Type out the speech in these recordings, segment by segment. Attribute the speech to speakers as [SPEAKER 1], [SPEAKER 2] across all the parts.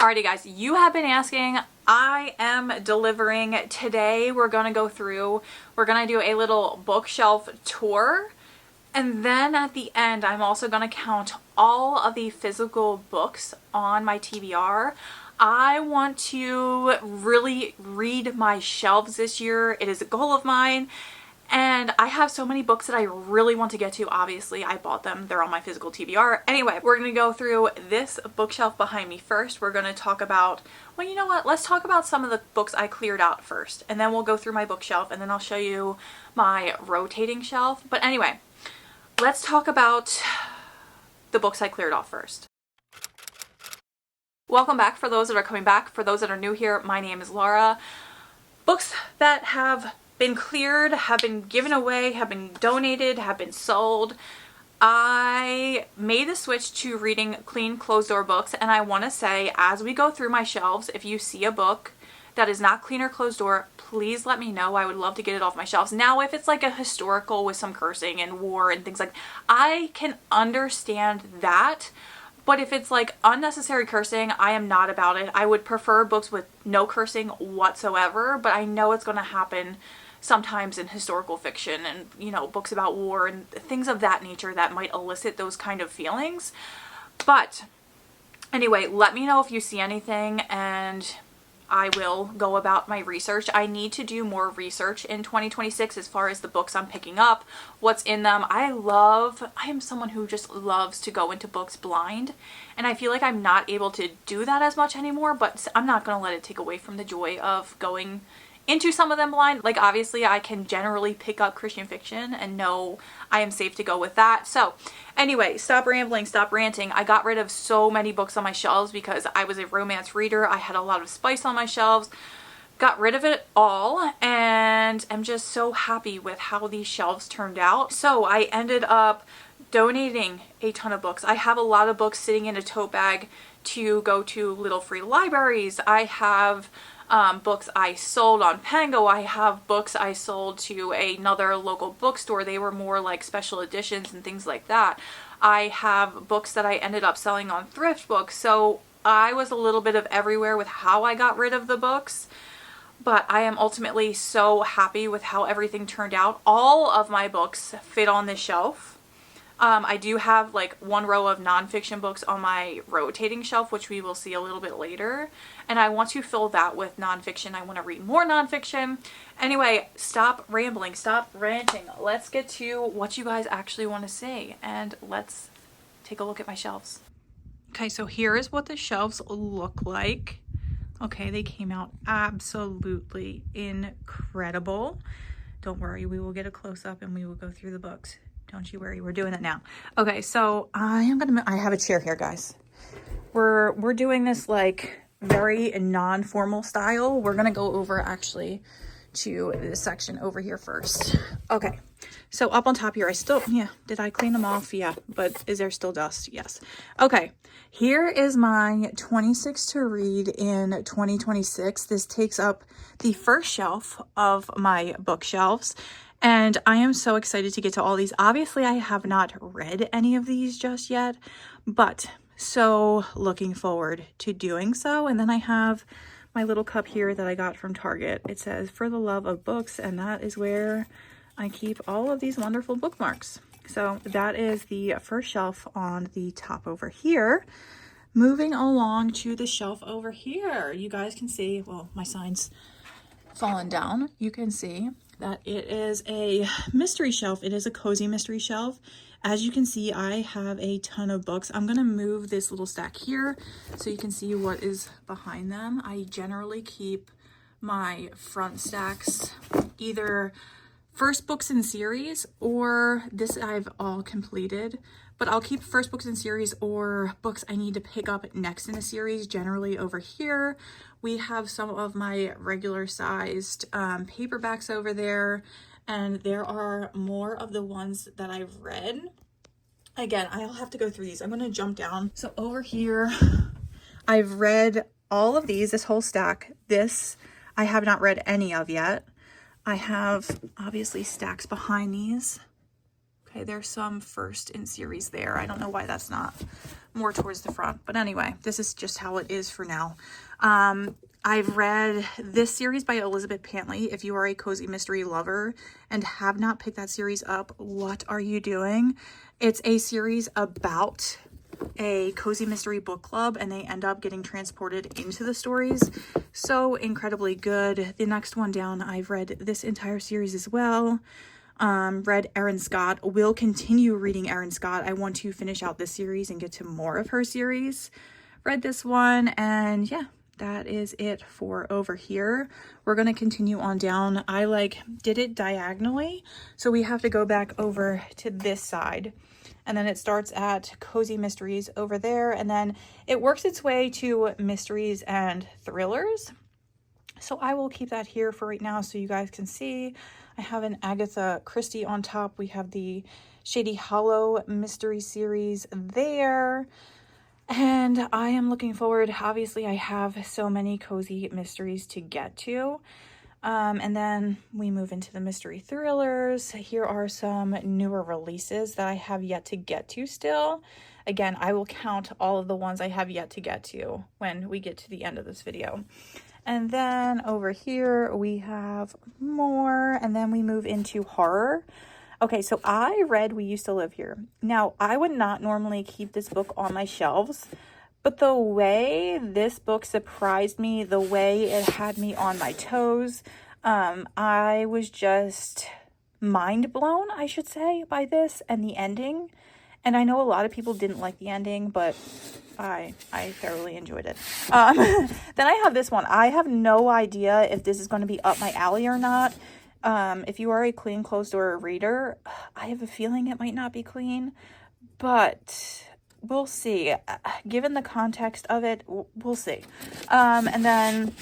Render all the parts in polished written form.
[SPEAKER 1] Alrighty guys, you have been asking. I am delivering. Today we're gonna do a little bookshelf tour, and then at the end I'm also gonna count all of the physical books on my TBR. I want to really read my shelves this year. It is a goal of mine. And I have so many books that I really want to get to. Obviously, I bought them. They're on my physical TBR. Anyway, we're going to go through this bookshelf behind me first. We're going to talk about, well, you know what? Let's talk about some of the books I cleared out first. And then we'll go through my bookshelf, and then I'll show you my rotating shelf. But anyway, let's talk about the books I cleared off first. Welcome back for those that are coming back. For those that are new here, my name is Laura. Books that have been cleared, have been given away, have been donated, have been sold. I made the switch to reading clean closed door books, and I want to say, as we go through my shelves, if you see a book that is not clean or closed door, please let me know. I would love to get it off my shelves. Now, if it's like a historical with some cursing and war and things like, I can understand that. But if it's like unnecessary cursing, I am not about it. I would prefer books with no cursing whatsoever, but I know it's going to happen sometimes in historical fiction and, you know, books about war and things of that nature that might elicit those kind of feelings. But anyway, let me know if you see anything and I will go about my research. I need to do more research in 2026 as far as the books I'm picking up, what's in them. I am someone who just loves to go into books blind, and I feel like I'm not able to do that as much anymore, but I'm not going to let it take away from the joy of going into some of them blind. Like, obviously I can generally pick up Christian fiction and know I am safe to go with that. So anyway, stop rambling, stop ranting. I got rid of so many books on my shelves because I was a romance reader. I had a lot of spice on my shelves. Got rid of it all, and I'm just so happy with how these shelves turned out. So I ended up donating a ton of books. I have a lot of books sitting in a tote bag to go to little free libraries. I have books I sold on Pango. I have books I sold to another local bookstore. They were more like special editions and things like that. I have books that I ended up selling on Thrift Books. So I was a little bit of everywhere with how I got rid of the books. But I am ultimately so happy with how everything turned out. All of my books fit on this shelf. I do have like one row of nonfiction books on my rotating shelf, which we will see a little bit later. And I want to fill that with nonfiction. I want to read more nonfiction. Anyway, stop rambling, stop ranting. Let's get to what you guys actually want to see, and let's take a look at my shelves. Okay, so here is what the shelves look like. Okay, they came out absolutely incredible. Don't worry, we will get a close-up and we will go through the books. Don't you worry, we're doing that now. Okay, so I have a chair here, guys. We're doing this like very non-formal style. We're gonna go over actually to this section over here first. Okay, so up on top here, did I clean them off? Yeah, but is there still dust? Yes. Okay, here is my 26 to read in 2026. This takes up the first shelf of my bookshelves. And I am so excited to get to all these. Obviously, I have not read any of these just yet, but so looking forward to doing so. And then I have my little cup here that I got from Target. It says, "For the love of books," and that is where I keep all of these wonderful bookmarks. So that is the first shelf on the top over here. Moving along to the shelf over here, you guys can see, well, my sign's fallen down. You can see that it is a mystery shelf. It is a cozy mystery shelf. As you can see, I have a ton of books. I'm gonna move this little stack here so you can see what is behind them. I generally keep my front stacks either first books in series, or this I've all completed, but I'll keep first books in series or books I need to pick up next in a series. Generally over here we have some of my regular sized paperbacks over there, and there are more of the ones that I've read. Again, I'll have to go through these. I'm going to jump down. So over here I've read all of these, this whole stack. This I have not read any of yet. I have obviously stacks behind these. Okay, there's some first in series there. I don't know why that's not more towards the front, but anyway, this is just how it is for now. I've read this series by Elizabeth Pantley. If you are a cozy mystery lover and have not picked that series up, what are you doing? It's a series about a cozy mystery book club, and they end up getting transported into the stories. So incredibly good. The next one down, I've read this entire series as well. Read Erin Scott. Will continue reading Erin Scott. I want to finish out this series and get to more of her series. Read this one, and yeah, that is it for over here. We're going to continue on down. I did it diagonally, so we have to go back over to this side. And then it starts at cozy mysteries over there, and then it works its way to mysteries and thrillers. So I will keep that here for right now so you guys can see. I have an Agatha Christie on top. We have the Shady Hollow mystery series there. And I am looking forward. Obviously, I have so many cozy mysteries to get to. And then we move into the mystery thrillers. Here are some newer releases that I have yet to get to still. Again, I will count all of the ones I have yet to get to when we get to the end of this video. And then over here we have more, and then we move into horror. Okay, so I read We Used to Live Here. Now, I would not normally keep this book on my shelves, but the way this book surprised me, the way it had me on my toes, I was just mind blown, I should say, by this and the ending. And I know a lot of people didn't like the ending, but I thoroughly enjoyed it. Then I have this one. I have no idea if this is going to be up my alley or not. If you are a clean closed door reader, I have a feeling it might not be clean, but we'll see. Given the context of it, we'll see. And then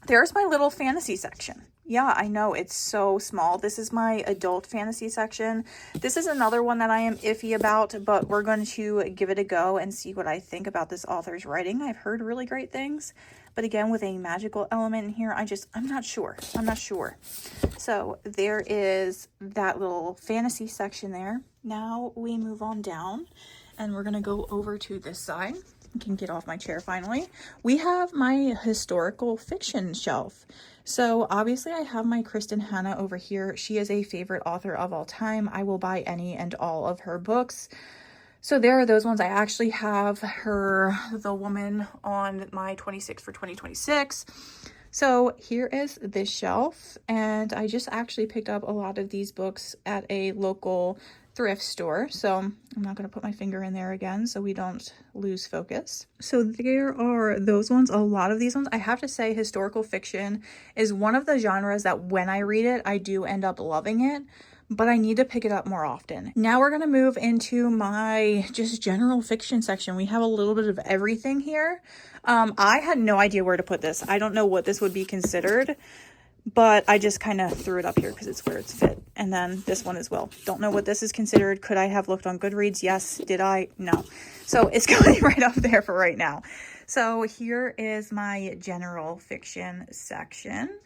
[SPEAKER 1] there's my little fantasy section. Yeah, I know, it's so small. This is my adult fantasy section. This is another one that I am iffy about, but we're going to give it a go and see what I think about this author's writing. I've heard really great things, but again, with a magical element in here, I'm not sure. I'm not sure. So there is that little fantasy section there. Now we move on down, and we're going to go over to this side. I can get off my chair finally. We have my historical fiction shelf. So obviously I have my Kristen Hanna over here. She is a favorite author of all time. I will buy any and all of her books. So there are those ones. I actually have The Woman on my 26 for 2026. So here is this shelf, and I just actually picked up a lot of these books at a local thrift store, so I'm not going to put my finger in there again so we don't lose focus. So there are those ones. A lot of these ones, I have to say, historical fiction is one of the genres that when I read it, I do end up loving it, but I need to pick it up more often. Now we're going to move into my just general fiction section. We have a little bit of everything here. I had no idea where to put this. I don't know what this would be considered, but I just kind of threw it up here because it's where it's fit. And then this one as well. Don't know what this is considered. Could I have looked on Goodreads? Yes. Did I? No. So it's going right up there for right now. So here is my general fiction section.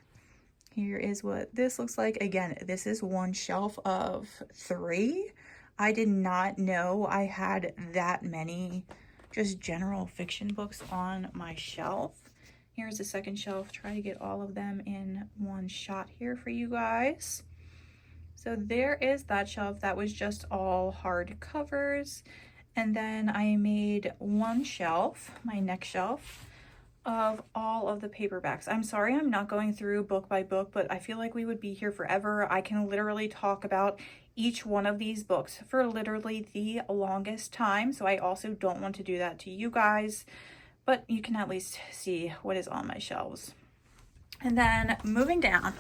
[SPEAKER 1] Here is what this looks like. Again, this is one shelf of 3. I did not know I had that many just general fiction books on my shelf. Here's the second shelf. Try to get all of them in one shot here for you guys. So there is that shelf. That was just all hard covers. And then I made one shelf, my next shelf, of all of the paperbacks. I'm sorry I'm not going through book by book, but I feel like we would be here forever. I can literally talk about each one of these books for literally the longest time. So I also don't want to do that to you guys, but you can at least see what is on my shelves. And then moving down,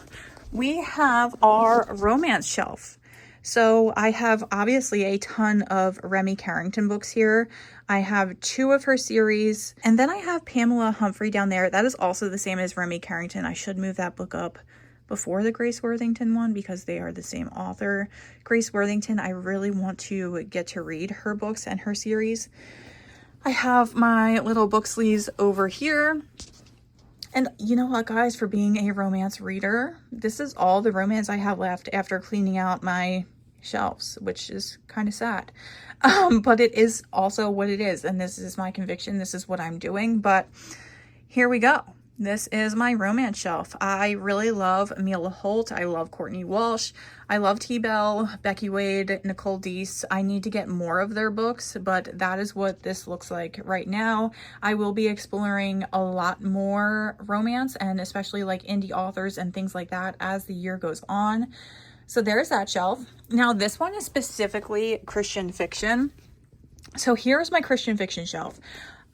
[SPEAKER 1] we have our romance shelf. So I have obviously a ton of Remy Carrington books here. I have 2 of her series, and then I have Pamela Humphrey down there. That is also the same as Remy Carrington. I should move that book up before the Grace Worthington one because they are the same author. Grace Worthington, I really want to get to read her books and her series. I have my little book sleeves over here. And you know what, guys, for being a romance reader, this is all the romance I have left after cleaning out my shelves, which is kind of sad. But it is also what it is. And this is my conviction. This is what I'm doing. But here we go. This is my romance shelf. I really love Amelia Holt. I love Courtney Walsh. I love T. Bell, Becky Wade, Nicole Deese. I need to get more of their books, but that is what this looks like right now. I will be exploring a lot more romance and especially like indie authors and things like that as the year goes on. So there's that shelf. Now this one is specifically Christian fiction. So here's my Christian fiction shelf.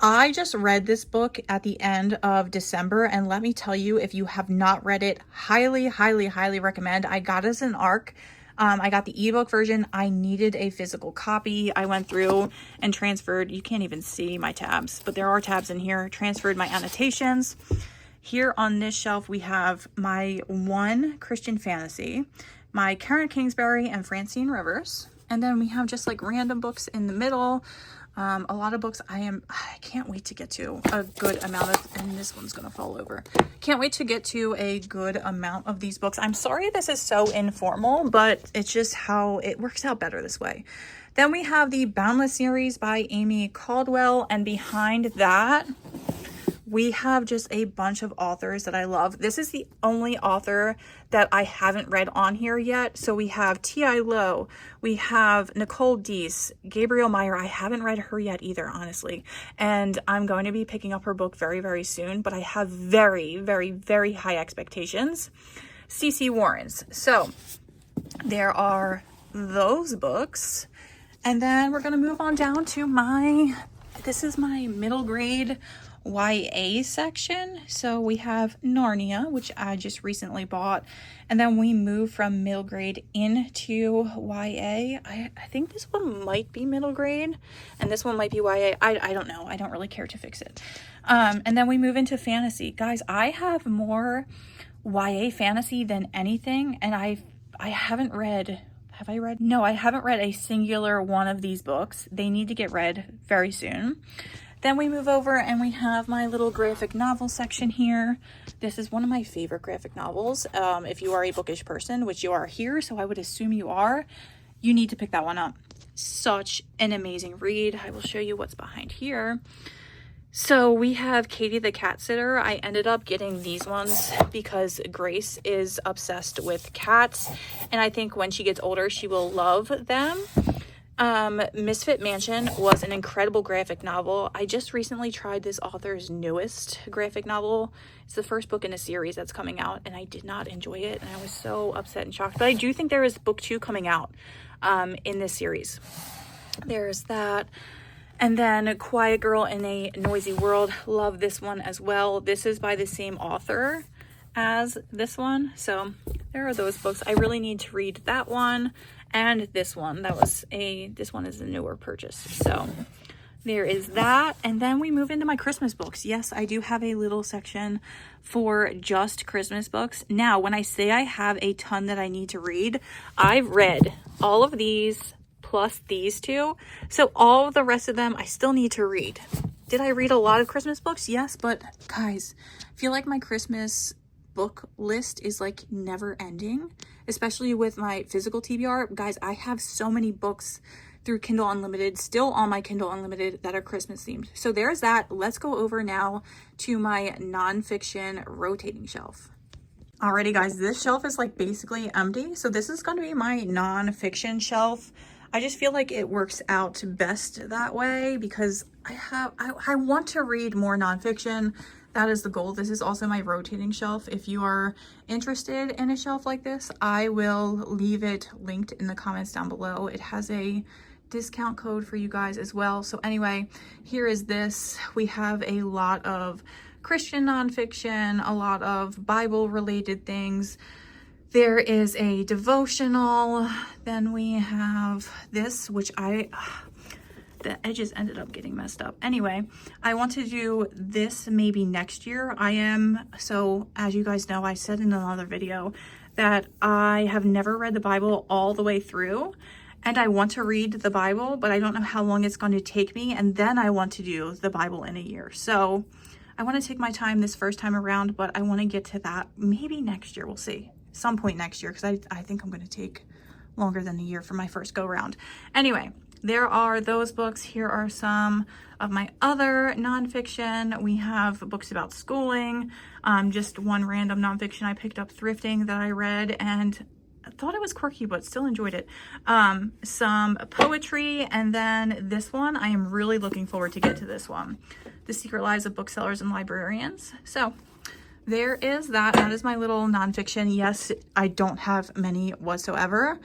[SPEAKER 1] I just read this book at the end of December, and let me tell you, if you have not read it, highly, highly, highly recommend. I got it as an ARC. I got the ebook version. I needed a physical copy. I went through and transferred. You can't even see my tabs, but there are tabs in here. Transferred my annotations. Here on this shelf, we have my one Christian fantasy, my Karen Kingsbury and Francine Rivers. And then we have just like random books in the middle. A lot of books I can't wait to get to a good amount of, and this one's gonna fall over. Can't wait to get to a good amount of these books. I'm sorry this is so informal, but it's just how it works out better this way. Then we have the Boundless series by Amy Caldwell, and behind that we have just a bunch of authors that I love. This is the only author that I haven't read on here yet. So we have T.I. Lowe, we have Nicole Deese, Gabrielle Meyer. I haven't read her yet either, honestly. And I'm going to be picking up her book very, very soon, but I have very, very, very high expectations. C.C. Warren's. So there are those books. And then we're going to move on down to this is my middle grade YA section. So we have Narnia, which I just recently bought, and then we move from middle grade into YA. I think this one might be middle grade and this one might be YA. I don't know. I don't really care to fix it. And then we move into fantasy. Guys, I have more YA fantasy than anything, and I haven't read. Have I read? No, I haven't read a singular one of these books. They need to get read very soon. Then we move over and we have my little graphic novel section here. This is one of my favorite graphic novels. If you are a bookish person, which you are here, so I would assume you are, you need to pick that one up. Such an amazing read. I will show you what's behind here. So we have Katie the Cat Sitter. I ended up getting these ones because Grace is obsessed with cats, and I think when she gets older, she will love them. Misfit Mansion was an incredible graphic novel. I just recently tried this author's newest graphic novel. It's the first book in a series that's coming out, and I did not enjoy it, and I was so upset and shocked. But I do think there is book 2 coming out in this series. There's that. And then Quiet Girl in a Noisy World. Love this one as well. This is by the same author as this one. So there are those books. I really need to read that one. And this one, this one is a newer purchase. So there is that. And then we move into my Christmas books. Yes, I do have a little section for just Christmas books. Now, when I say I have a ton that I need to read, I've read all of these plus these two. So all of the rest of them, I still need to read. Did I read a lot of Christmas books? Yes, but guys, I feel like my Christmas book list is like never ending, especially with my physical TBR. Guys, I have so many books through Kindle Unlimited, still on my Kindle Unlimited, that are Christmas themed. So there's that. Let's go over now to my nonfiction rotating shelf. Alrighty guys, this shelf is like basically empty. So this is going to be my nonfiction shelf. I just feel like it works out best that way because I want to read more nonfiction. That is the goal. This is also my rotating shelf. If you are interested in a shelf like this, I will leave it linked in the comments down below. It has a discount code for you guys as well. So anyway, here is this. We have a lot of Christian nonfiction, a lot of Bible related things. There is a devotional. Then we have this, which the edges ended up getting messed up. Anyway, I want to do this maybe next year. So as you guys know, I said in another video that I have never read the Bible all the way through, and I want to read the Bible, but I don't know how long it's going to take me, and then I want to do the Bible in a year. So I want to take my time this first time around, but I want to get to that maybe next year. We'll see. Some point next year, because I think I'm going to take longer than a year for my first go round. Anyway, there are those books. Here are some of my other nonfiction. We have books about schooling, just one random nonfiction I picked up thrifting that I read and I thought it was quirky, but still enjoyed it. Some poetry, and then this one, I am really looking forward to get to this one. The Secret Lives of Booksellers and Librarians. So there is that. That is my little nonfiction. Yes, I don't have many whatsoever,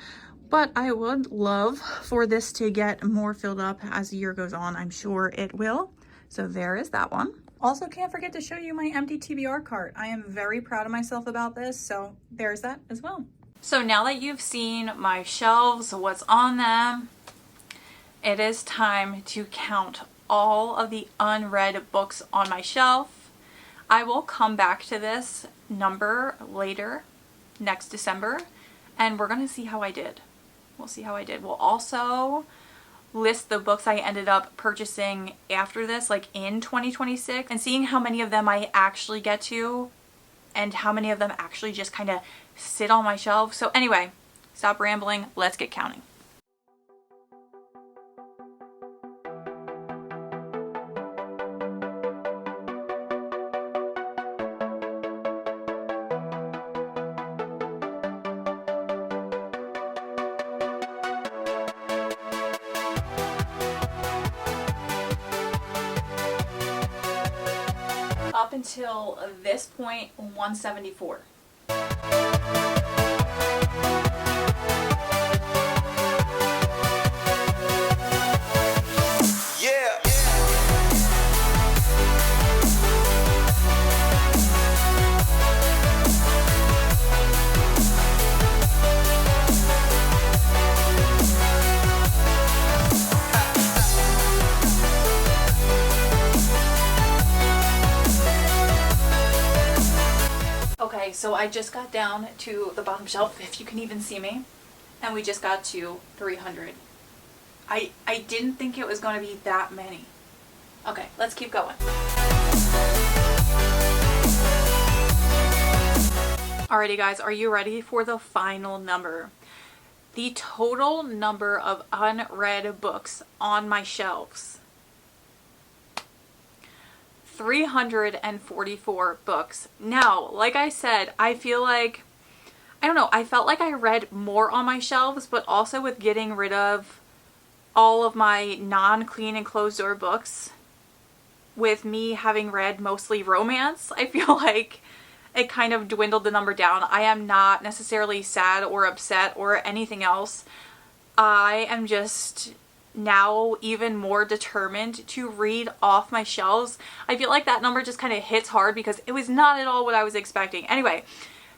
[SPEAKER 1] but I would love for this to get more filled up as the year goes on. I'm sure it will. So there is that one. Also, can't forget to show you my empty TBR cart. I am very proud of myself about this, so there's that as well. So now that you've seen my shelves, what's on them, it is time to count all of the unread books on my shelf. I will come back to this number later, next December, and we're going to see how I did. We'll see how I did. We'll also list the books I ended up purchasing after this, like in 2026, and seeing how many of them I actually get to and how many of them actually just kind of sit on my shelf. So anyway, stop rambling. Let's get counting. Up until this point, 174. Okay, so I just got down to the bottom shelf, if you can even see me, and we just got to 300. I didn't think it was going to be that many. Okay, let's keep going. Alrighty guys, are you ready for the final number? The total number of unread books on my shelves. 344 books. Now, like I said, I feel like, I don't know, I felt like I read more on my shelves, but also with getting rid of all of my non-clean and closed door books, with me having read mostly romance, I feel like it kind of dwindled the number down. I am not necessarily sad or upset or anything else. I am just now even more determined to read off my shelves. I feel like that number just kind of hits hard because it was not at all what I was expecting. Anyway,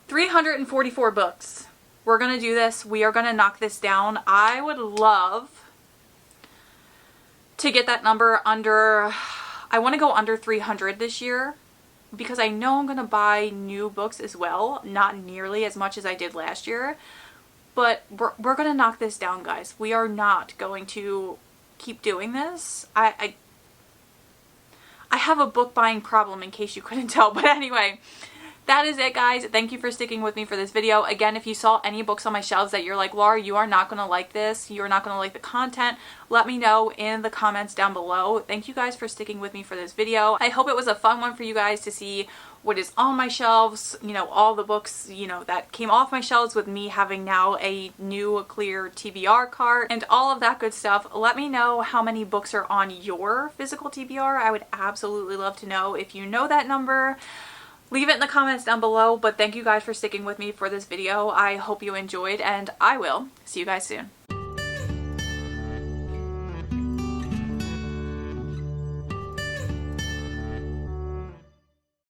[SPEAKER 1] 344 books. We're gonna do this. We are gonna knock this down. I would love to get that number under, I want to go under 300 this year because I know I'm gonna buy new books as well. Not nearly as much as I did last year. But we're going to knock this down, guys. We are not going to keep doing this. I have a book buying problem in case you couldn't tell. But anyway, that is it, guys. Thank you for sticking with me for this video. Again, if you saw any books on my shelves that you're like, Laura, you are not going to like this, you're not going to like the content, let me know in the comments down below. Thank you guys for sticking with me for this video. I hope it was a fun one for you guys to see what is on my shelves, you know, all the books, you know, that came off my shelves with me having now a new clear TBR cart and all of that good stuff. Let me know how many books are on your physical TBR. I would absolutely love to know. If you know that number, leave it in the comments down below. But thank you guys for sticking with me for this video. I hope you enjoyed, and I will see you guys soon.